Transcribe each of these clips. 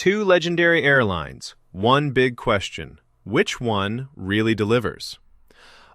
Two legendary airlines, one big question. Which one really delivers?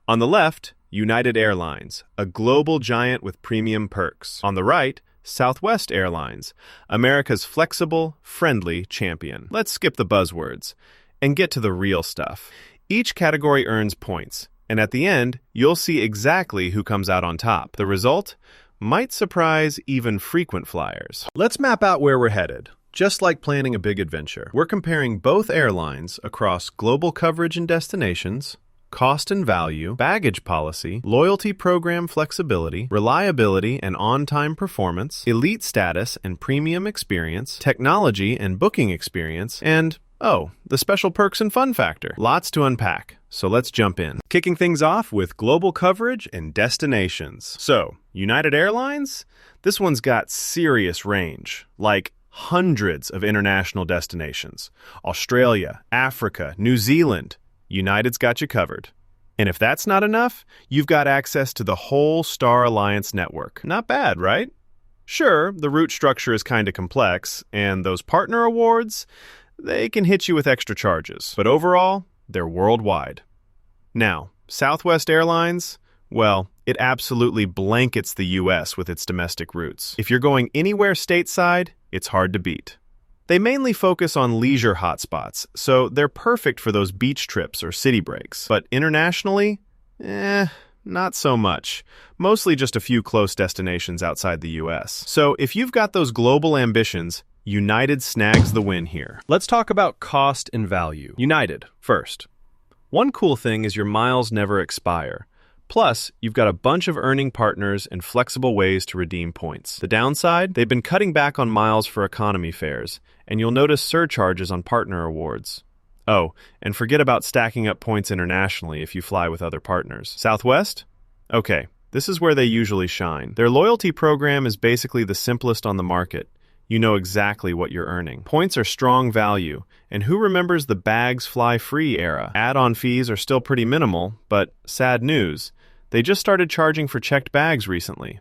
On the left, United Airlines, a global giant with premium perks. On the right, Southwest Airlines, America's flexible, friendly champion. Let's skip the buzzwords and get to the real stuff. Each category earns points, and at the end, you'll see exactly who comes out on top. The result might surprise even frequent flyers. Let's map out where we're headed. Just like planning a big adventure, we're comparing both airlines across global coverage and destinations, cost and value, baggage policy, loyalty program flexibility, reliability and on-time performance, elite status and premium experience, technology and booking experience, and, the special perks and fun factor. Lots to unpack, so let's jump in. Kicking things off with global coverage and destinations. So, United Airlines? This one's got serious range, like hundreds of international destinations. Australia, Africa, New Zealand. United's got you covered. And if that's not enough, you've got access to the whole Star Alliance network. Not bad, right? Sure, the route structure is kind of complex, and those partner awards, they can hit you with extra charges. But overall, they're worldwide. Now, Southwest Airlines, well, it absolutely blankets the U.S. with its domestic routes. If you're going anywhere stateside, it's hard to beat. They mainly focus on leisure hotspots, so they're perfect for those beach trips or city breaks. But internationally, not so much. Mostly just a few close destinations outside the US. So if you've got those global ambitions, United snags the win here. Let's talk about cost and value. United, first. One cool thing is your miles never expire. Plus, you've got a bunch of earning partners and flexible ways to redeem points. The downside? They've been cutting back on miles for economy fares, and you'll notice surcharges on partner awards. Oh, and forget about stacking up points internationally if you fly with other partners. Southwest? Okay, this is where they usually shine. Their loyalty program is basically the simplest on the market. You know exactly what you're earning. Points are strong value, and who remembers the bags fly free era? Add-on fees are still pretty minimal, but sad news. They just started charging for checked bags recently.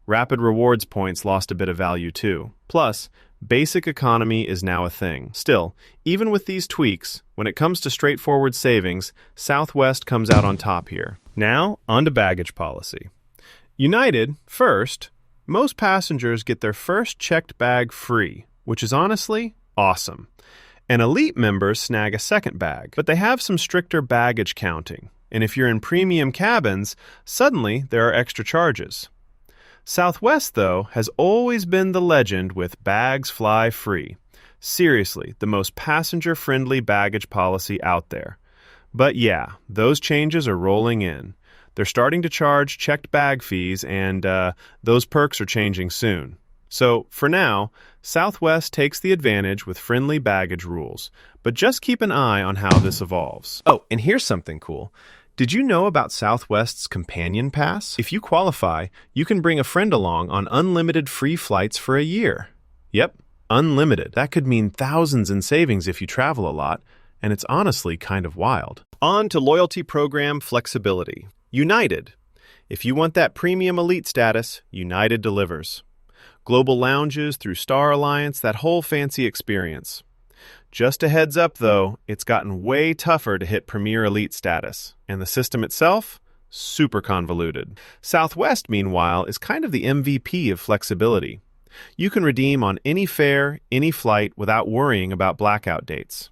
Rapid rewards points lost a bit of value too. Plus, basic economy is now a thing. Still, even with these tweaks, when it comes to straightforward savings, Southwest comes out on top here. Now, on to baggage policy. United, first, most passengers get their first checked bag free, which is honestly awesome. And elite members snag a second bag, but they have some stricter baggage counting. And if you're in premium cabins, suddenly there are extra charges. Southwest, though, has always been the legend with bags fly free. Seriously, the most passenger-friendly baggage policy out there. But yeah, those changes are rolling in. They're starting to charge checked bag fees, and those perks are changing soon. So, for now, Southwest takes the advantage with friendly baggage rules. But just keep an eye on how this evolves. Oh, and here's something cool. Did you know about Southwest's Companion Pass? If you qualify, you can bring a friend along on unlimited free flights for a year. Yep, unlimited. That could mean thousands in savings if you travel a lot, and it's honestly kind of wild. On to loyalty program flexibility. United. If you want that premium elite status, United delivers. Global lounges through Star Alliance, that whole fancy experience. Just a heads up, though, it's gotten way tougher to hit Premier Elite status, and the system itself, super convoluted. Southwest, meanwhile, is kind of the MVP of flexibility. You can redeem on any fare, any flight, without worrying about blackout dates.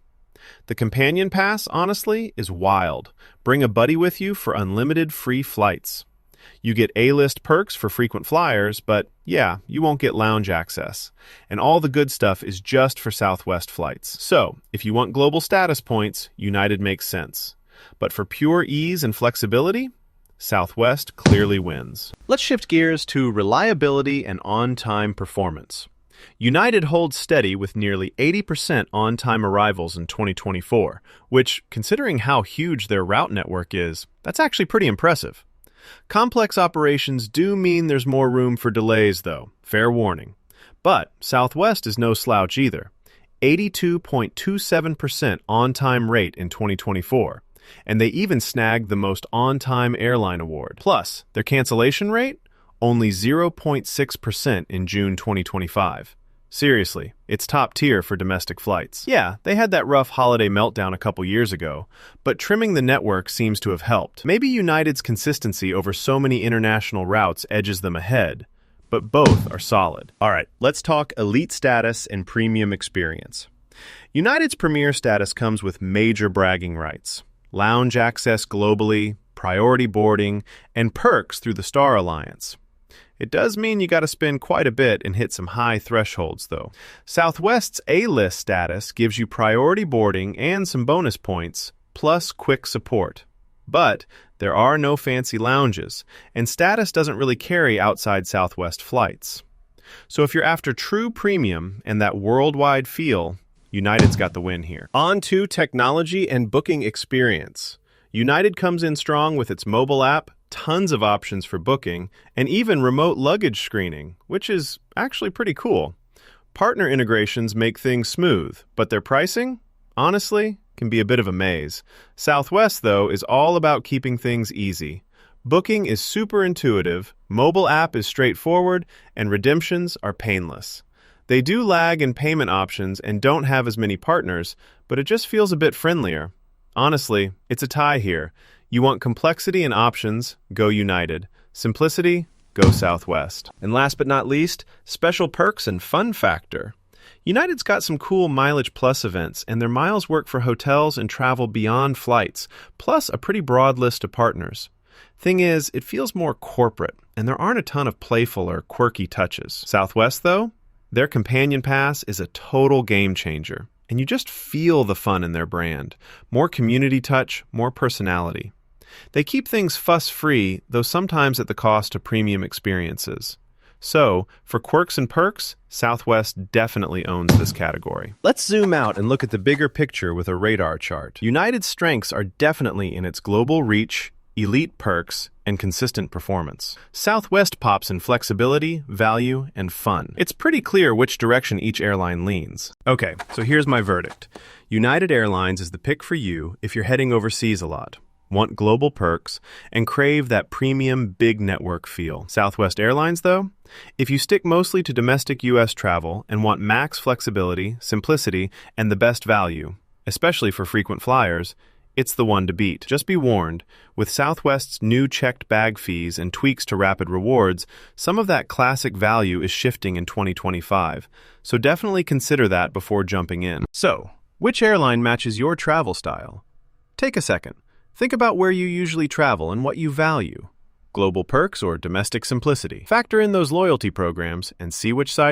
The Companion Pass, honestly, is wild. Bring a buddy with you for unlimited free flights. You get A-list perks for frequent flyers, but yeah, you won't get lounge access. And all the good stuff is just for Southwest flights. So, if you want global status points, United makes sense. But for pure ease and flexibility, Southwest clearly wins. Let's shift gears to reliability and on-time performance. United holds steady with nearly 80% on-time arrivals in 2024, which, considering how huge their route network is, that's actually pretty impressive. Complex operations do mean there's more room for delays, though. Fair warning. But Southwest is no slouch either. 82.27% on-time rate in 2024. And they even snagged the most on-time airline award. Plus, their cancellation rate? Only 0.6% in June 2025. Seriously, it's top tier for domestic flights. Yeah, they had that rough holiday meltdown a couple years ago, but trimming the network seems to have helped. Maybe United's consistency over so many international routes edges them ahead, but both are solid. All right, let's talk elite status and premium experience. United's premier status comes with major bragging rights, lounge access globally, priority boarding, and perks through the Star Alliance. It does mean you gotta spend quite a bit and hit some high thresholds, though. Southwest's A-list status gives you priority boarding and some bonus points, plus quick support. But there are no fancy lounges, and status doesn't really carry outside Southwest flights. So if you're after true premium and that worldwide feel, United's got the win here. On to technology and booking experience. United comes in strong with its mobile app, tons of options for booking, and even remote luggage screening, which is actually pretty cool. Partner integrations make things smooth, but their pricing, honestly, can be a bit of a maze. Southwest, though, is all about keeping things easy. Booking is super intuitive, mobile app is straightforward, and redemptions are painless. They do lag in payment options and don't have as many partners, but it just feels a bit friendlier. Honestly, it's a tie here. You want complexity and options, go United. Simplicity, go Southwest. And last but not least, special perks and fun factor. United's got some cool MileagePlus events, and their miles work for hotels and travel beyond flights, plus a pretty broad list of partners. Thing is, it feels more corporate, and there aren't a ton of playful or quirky touches. Southwest, though, their companion pass is a total game changer, and you just feel the fun in their brand. More community touch, more personality. They keep things fuss-free, though sometimes at the cost of premium experiences. So, for quirks and perks, Southwest definitely owns this category. Let's zoom out and look at the bigger picture with a radar chart. United's strengths are definitely in its global reach, elite perks, and consistent performance. Southwest pops in flexibility, value, and fun. It's pretty clear which direction each airline leans. Okay, so here's my verdict. United Airlines is the pick for you if you're heading overseas a lot, want global perks, and crave that premium big network feel. Southwest Airlines, though? If you stick mostly to domestic U.S. travel and want max flexibility, simplicity, and the best value, especially for frequent flyers, it's the one to beat. Just be warned, with Southwest's new checked bag fees and tweaks to Rapid Rewards, some of that classic value is shifting in 2025, so definitely consider that before jumping in. So, which airline matches your travel style? Take a second. Think about where you usually travel and what you value. Global perks or domestic simplicity. Factor in those loyalty programs and see which side